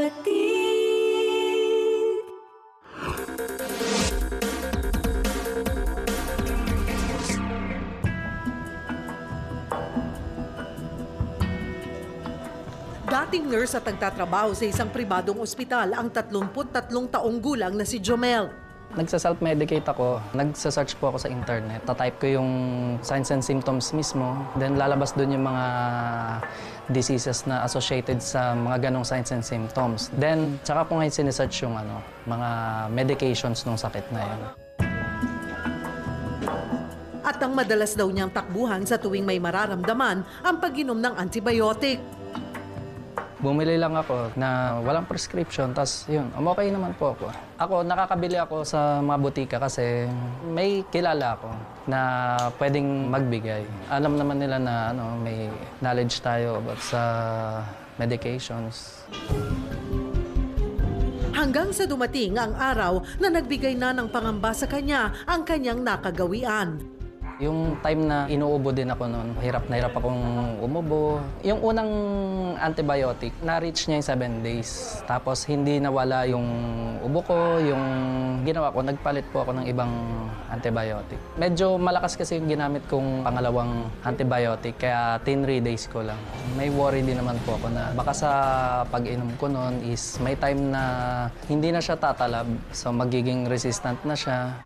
Dating nurse at nagtatrabaho sa isang pribadong ospital ang 33 taong gulang na si Jomel. Nagsa-self-medicate ako. Nagsa-search po ako sa internet. Tatype ko yung signs and symptoms mismo. Then lalabas doon yung mga diseases na associated sa mga ganong signs and symptoms. Then, tsaka po ngayon sinesearch yung mga medications ng sakit na yun. At ang madalas daw niyang takbuhan sa tuwing may mararamdaman ang pag-inom ng antibiotic. Bumili lang ako na walang prescription, tas yun, okay naman po ako. Nakakabili ako sa mga butika kasi may kilala ako na pwedeng magbigay. Alam naman nila na may knowledge tayo about sa medications. Hanggang sa dumating ang araw na nagbigay na ng pangamba sa kanya ang kanyang nakagawian. Yung time na inuubo din ako noon, hirap na hirap akong umubo. Yung unang antibiotic, na-reach niya yung 7 days. Tapos hindi nawala yung ubo ko, yung ginawa ko, nagpalit po ako ng ibang antibiotic. Medyo malakas kasi yung ginamit kong pangalawang antibiotic, kaya 10 days ko lang. May worry din naman po ako na baka sa pag-inom ko noon is may time na hindi na siya tatalab, so magiging resistant na siya.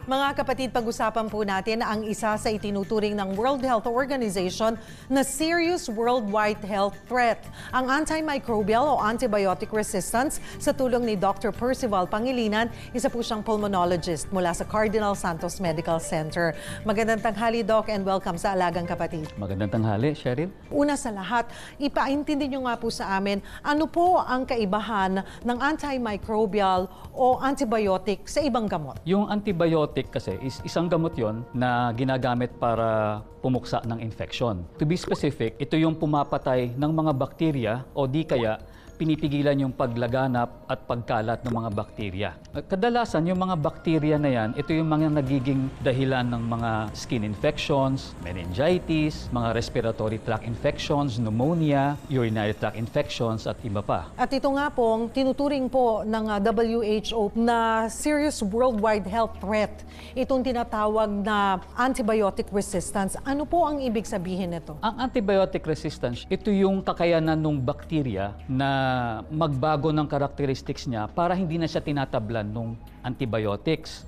Mga kapatid, pag-usapan po natin ang isa sa itinuturing ng World Health Organization na serious worldwide health threat, ang antimicrobial o antibiotic resistance, sa tulong ni Dr. Percival Pangilinan, isa po siyang pulmonologist mula sa Cardinal Santos Medical Center. Magandang tanghali, Doc, and welcome sa Alagang Kapatid. Magandang tanghali, Sheryl. Una sa lahat, ipaintindi nyo nga po sa amin, ano po ang kaibahan ng antimicrobial o antibiotic sa ibang gamot? Yung antibiotic kasi is isang gamot yon na ginagamit para pumuksa ng infection. To be specific, ito yung pumapatay ng mga bakterya o di kaya pinipigilan yung paglaganap at pagkalat ng mga bakterya. Kadalasan, yung mga bakterya na yan, ito yung mga nagiging dahilan ng mga skin infections, meningitis, mga respiratory tract infections, pneumonia, urinary tract infections, at iba pa. At ito nga pong tinuturing po ng WHO na serious worldwide health threat. Itong tinatawag na antibiotic resistance. Ano po ang ibig sabihin nito? Ang antibiotic resistance, ito yung kakayanan ng bakterya na magbago ng characteristics niya para hindi na siya tinatablan ng antibiotics.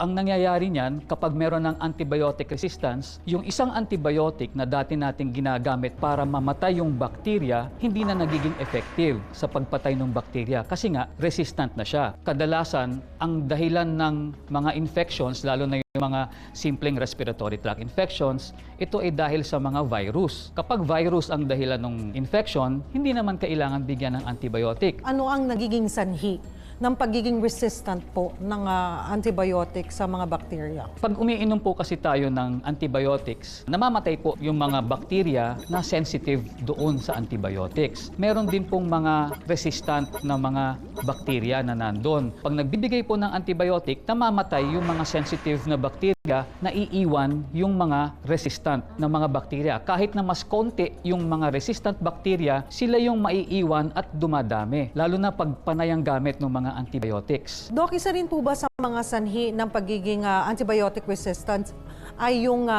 Ang nangyayari niyan, kapag meron ng antibiotic resistance, yung isang antibiotic na dati nating ginagamit para mamatay yung bakterya, hindi na nagiging effective sa pagpatay ng bakterya kasi nga resistant na siya. Kadalasan, ang dahilan ng mga infections, lalo na yung mga simpleng respiratory tract infections, ito ay dahil sa mga virus. Kapag virus ang dahilan ng infection, hindi naman kailangan bigyan ng antibiotic. Ano ang nagiging sanhi ng pagiging resistant po ng antibiotic sa mga bakterya? Pag umiinom po kasi tayo ng antibiotics, namamatay po yung mga bakterya na sensitive doon sa antibiotics. Meron din pong mga resistant na mga bakterya na nandun. Pag nagbibigay po ng antibiotic, namamatay yung mga sensitive na bakterya, naiiwan yung mga resistant na mga bakterya. Kahit na mas konti yung mga resistant bakterya, sila yung maiiwan at dumadami. Lalo na pag panay ang gamit ng mga antibiotics. Doc, isa rin po ba sa mga sanhi ng pagiging antibiotic resistance ay yung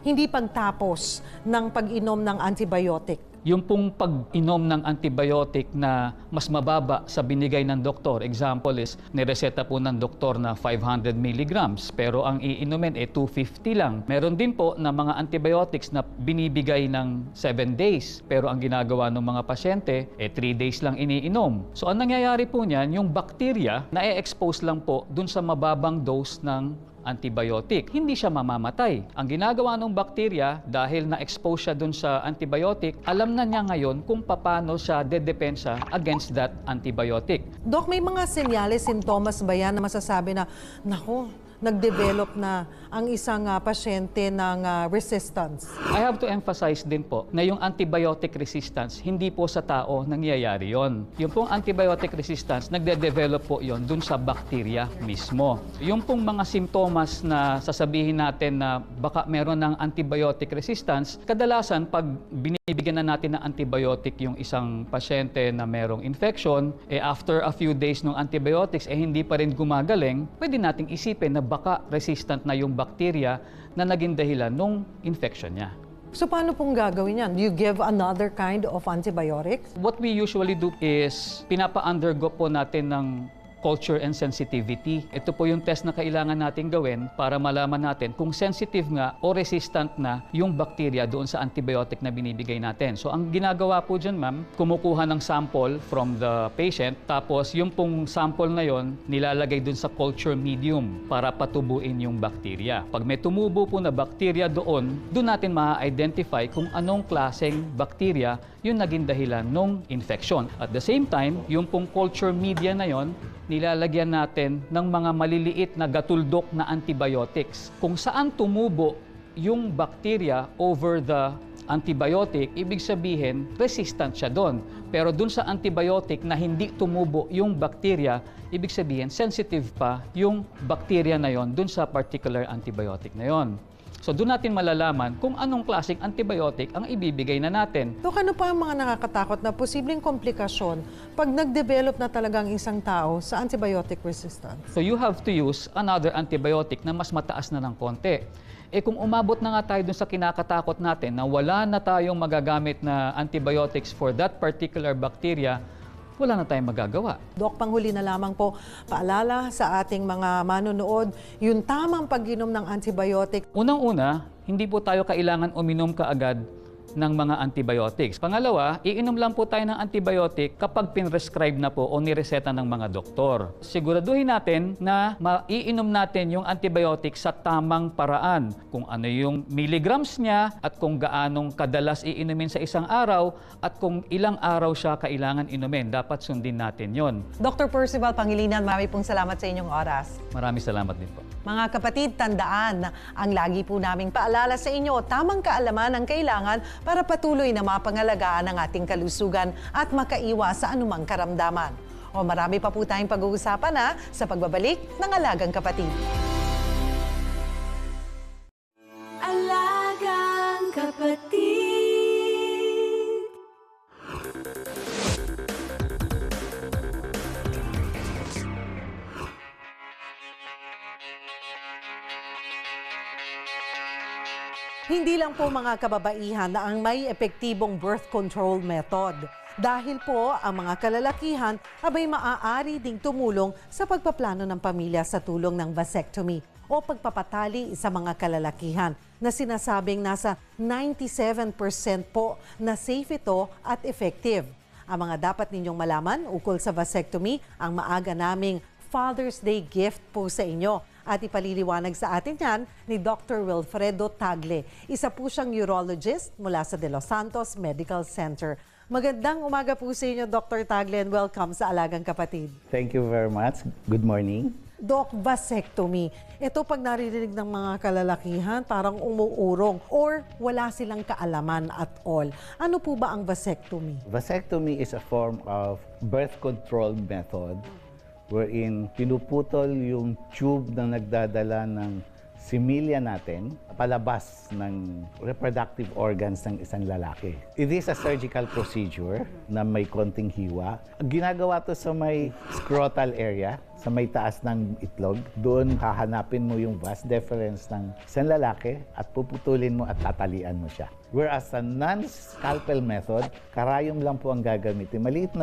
hindi pagtapos ng pag-inom ng antibiotic? Yung pong pag-inom ng antibiotic na mas mababa sa binigay ng doktor, example is, nireseta po ng doktor na 500 milligrams, pero ang iinumin 250 lang. Meron din po na mga antibiotics na binibigay ng 7 days, pero ang ginagawa ng mga pasyente, 3 days lang iniinom. So ang nangyayari po niyan, yung bakterya na-expose lang po dun sa mababang dose ng antibiotic. Hindi siya mamamatay. Ang ginagawa ng bakterya, dahil na-expose siya dun sa antibiotic, alam na niya ngayon kung paano siya dedepensa against that antibiotic. Doc, may mga senyales, sintomas ba yan na masasabi na, naku, nag-develop na ang isang pasyente ng resistance? I have to emphasize din po na yung antibiotic resistance, hindi po sa tao nangyayari yon. Yung pong antibiotic resistance, nagde-develop po yon dun sa bacteria mismo. Yung pong mga simptomas na sasabihin natin na baka meron ng antibiotic resistance, kadalasan pag binibigyan na natin ng antibiotic yung isang pasyente na merong infection, after a few days ng antibiotics, hindi pa rin gumagaling, pwede nating isipin na baka resistant na yung bacteria na naging dahilan ng infection niya. So paano pong gagawin yan? You give another kind of antibiotics? What we usually do is pinapa-undergo po natin ng culture and sensitivity. Ito po yung test na kailangan natin gawin para malaman natin kung sensitive nga o resistant na yung bacteria doon sa antibiotic na binibigay natin. So ang ginagawa po dyan, ma'am, kumukuha ng sample from the patient, tapos yung pong sample na yon nilalagay doon sa culture medium para patubuin yung bacteria. Pag may tumubo po na bacteria doon natin ma-identify kung anong klaseng bacteria yung naging dahilan ng infection. At the same time, yung pong culture media na yon nilalagyan natin ng mga maliliit na gatuldok na antibiotics. Kung saan tumubo yung bacteria over the antibiotic, ibig sabihin, resistant siya doon. Pero doon sa antibiotic na hindi tumubo yung bacteria, ibig sabihin, sensitive pa yung bacteria na yon doon sa particular antibiotic na yon. So doon natin malalaman kung anong klaseng antibiotic ang ibibigay na natin. Dok, ano pa ang mga nakakatakot na posibleng komplikasyon pag nag-develop na talagang isang tao sa antibiotic resistance? So you have to use another antibiotic na mas mataas na ng konti. Kung umabot na nga tayo dun sa kinakatakot natin na wala na tayong magagamit na antibiotics for that particular bacteria, wala na tayong magagawa. Dok, panghuli na lamang po, paalala sa ating mga manonood, yung tamang pag-inom ng antibiotic. Unang-una, hindi po tayo kailangan uminom kaagad ng mga antibiotics. Pangalawa, iinom lang po tayo ng antibiotic kapag pinrescribe na po o nireseta ng mga doktor. Siguraduhin natin na maiinom natin yung antibiotic sa tamang paraan. Kung ano yung milligrams niya at kung gaanong kadalas iinumin sa isang araw at kung ilang araw siya kailangan inumin. Dapat sundin natin yon. Dr. Percival Pangilinan, marami pong salamat sa inyong oras. Maraming salamat din po. Mga kapatid, tandaan na ang lagi po naming paalala sa inyo, tamang kaalaman ang kailangan para patuloy na mapangalagaan ang ating kalusugan at makaiwas sa anumang karamdaman. O marami pa po tayong pag-uusapan sa pagbabalik ng Alagang Kapatid. Alagang Kapatid. Hindi lang po mga kababaihan na ang may epektibong birth control method. Dahil po ang mga kalalakihan abay maaari ding tumulong sa pagpaplano ng pamilya sa tulong ng vasectomy o pagpapatali sa mga kalalakihan na sinasabing nasa 97% po na safe ito at effective. Ang mga dapat ninyong malaman ukol sa vasectomy ang maaga naming Father's Day gift po sa inyo. At ipaliliwanag sa atin yan ni Dr. Wilfredo Tagle. Isa po siyang urologist mula sa De Los Santos Medical Center. Magandang umaga po sa inyo, Dr. Tagle, and welcome sa Alagang Kapatid. Thank you very much. Good morning. Doc, vasectomy. Ito pag naririnig ng mga kalalakihan, parang umuurong or wala silang kaalaman at all. Ano po ba ang vasectomy? Vasectomy is a form of birth control method wherein pinuputol yung tube na nagdadala ng similya natin palabas ng reproductive organs ng isang lalaki. It is a surgical procedure na may konting hiwa. Ginagawa to sa may scrotal area, sa may taas ng itlog. Doon hahanapin mo yung vas deferens ng isang lalaki at puputulin mo at tatalian mo siya. Whereas sa non-scalpel method, karayom lang po ang gagamitin. Maliit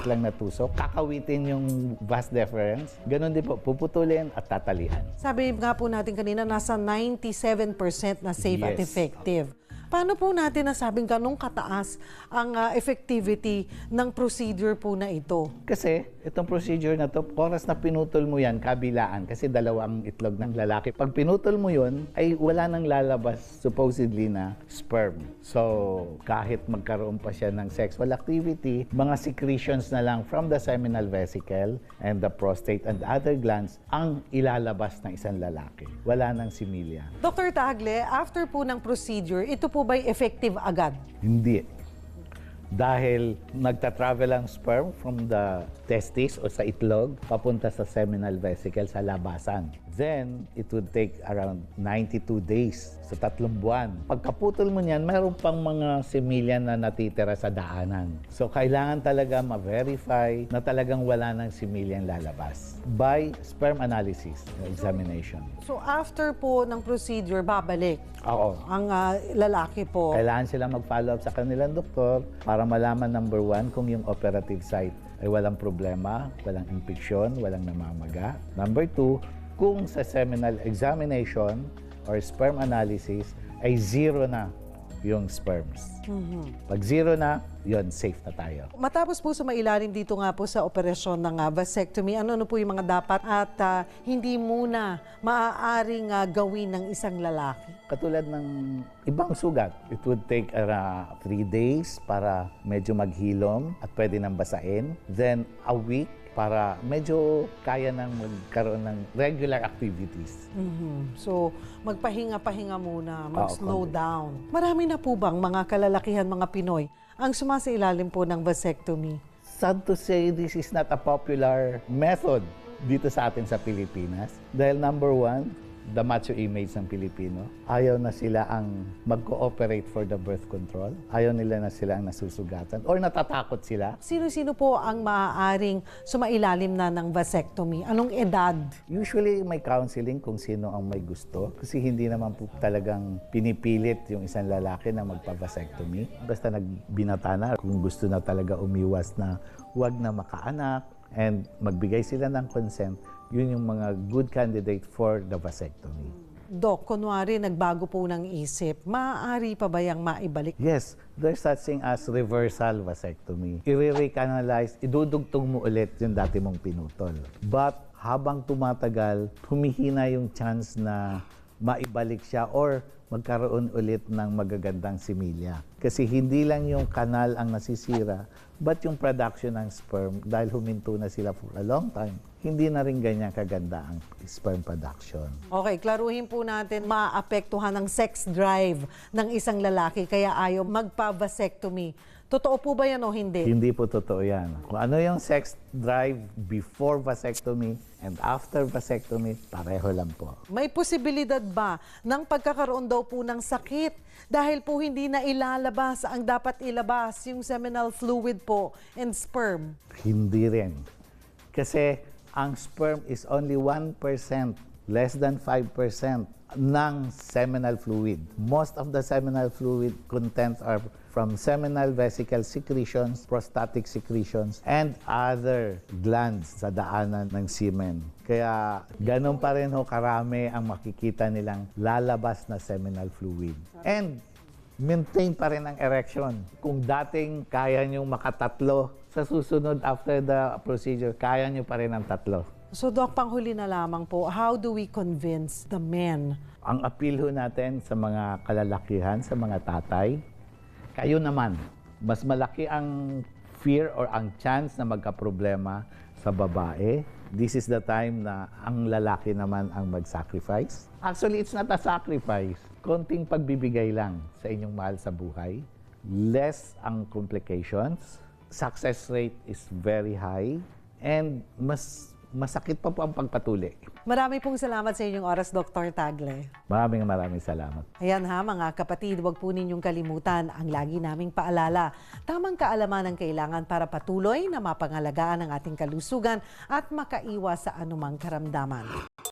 lang na tusok, kakawitin yung vas deferens. Ganon din po, puputulin at tatalian. Sabi nga po natin kanina, nasa 97% na safe at Yes. effective. Paano po natin nasabing ganong kataas ang effectivity ng procedure po na ito? Kasi itong procedure na to, oras na pinutol mo yan, kabilaan, kasi dalawang itlog ng lalaki. Pag pinutol mo yun, ay wala nang lalabas supposedly na sperm. So, kahit magkaroon pa siya ng sexual activity, mga secretions na lang from the seminal vesicle and the prostate and other glands ang ilalabas ng isang lalaki. Wala nang similya. Dr. Tagle, after po ng procedure, ito po ba'y effective agad? Hindi. Dahil nagta-travel ang sperm from the testis o sa itlog papunta sa seminal vesicle sa labasan. Then, it would take around 92 days, so 3 buwan. Pagkaputol mo niyan, mayroon pang mga similya na natitira sa daanan. So, kailangan talaga ma-verify na talagang wala ng similyang lalabas by sperm analysis, examination. So after po ng procedure, babalik Oo. ang lalaki po. Kailangan sila mag-follow up sa kanilang doktor para malaman, number 1, kung yung operative site ay walang problema, walang infeksyon, walang namamaga. Number 2, kung sa seminal examination or sperm analysis ay 0 na yung sperms. Pag 0 na, yun, safe na tayo. Matapos po sumailalim dito nga po sa operasyon ng vasectomy, ano po yung mga dapat at hindi muna maaaring gawin ng isang lalaki? Katulad ng ibang sugat, it would take 3 days para medyo maghilom at pwede nang basain. Then a week para medyo kaya nang magkaroon ng regular activities. So, magpahinga-pahinga muna, mag-slow konti. down. Marami na po bang mga kalalakihan, mga Pinoy, ang sumasailalim po ng vasectomy? Sad to say, this is not a popular method dito sa atin sa Pilipinas. Dahil number 1, the macho image ng Pilipino. Ayaw na sila ang mag-cooperate for the birth control. Ayaw nila na sila ang nasusugatan or natatakot sila. Sino-sino po ang maaaring sumailalim na ng vasectomy? Anong edad? Usually may counseling kung sino ang may gusto kasi hindi naman po talagang pinipilit yung isang lalaki na magpa-vasectomy. Basta nagbinata na kung gusto na talaga umiwas na huwag na makaanak and magbigay sila ng consent, yun yung mga good candidate for the vasectomy. Dok, kunwari nagbago po ng isip, maaari pa ba yung maibalik? Yes, there's such thing as reversal vasectomy. I-recanalize, idudugtong mo ulit yung dati mong pinutol. But habang tumatagal, humihina yung chance na maibalik siya or magkaroon ulit ng magagandang similya. Kasi hindi lang yung kanal ang nasisira, but yung production ng sperm, dahil huminto na sila for a long time, hindi na rin ganyan kaganda ang sperm production. Okay, klaruhin po natin, maapektuhan ng sex drive ng isang lalaki kaya ayaw magpa-vasectomy. Totoo po ba yan o hindi? Hindi po totoo yan. Kung ano yung sex drive before vasectomy and after vasectomy, pareho lang po. May posibilidad ba ng pagkakaroon daw po ng sakit dahil po hindi na ilalabas ang dapat ilabas, yung seminal fluid po and sperm? Hindi rin. Kasi ang sperm is only 1%, less than 5% ng seminal fluid. Most of the seminal fluid contents are from seminal vesicle secretions, prostatic secretions, and other glands sa daanan ng semen. Kaya ganun pa rin ho karami ang makikita nilang lalabas na seminal fluid. And maintain pa rin ang erection. Kung dating kaya nyo makatatlo, sa susunod after the procedure, kaya nyo pa rin ang 3. So Doc, panghuli na lamang po, how do we convince the men? Ang appeal ho natin sa mga kalalakihan, sa mga tatay, kayo naman, mas malaki ang fear or ang chance na magka-problema sa babae. This is the time na ang lalaki naman ang mag-sacrifice. Actually, it's not a sacrifice. Konting pagbibigay lang sa inyong mahal sa buhay. Less ang complications. Success rate is very high. And mas masakit pa po ang pagpatuli. Marami pong salamat sa inyong oras, Dr. Tagle. Maraming salamat. Ayan ha, mga kapatid, huwag po ninyong kalimutan ang lagi naming paalala. Tamang kaalaman ang kailangan para patuloy na mapangalagaan ang ating kalusugan at makaiwas sa anumang karamdaman.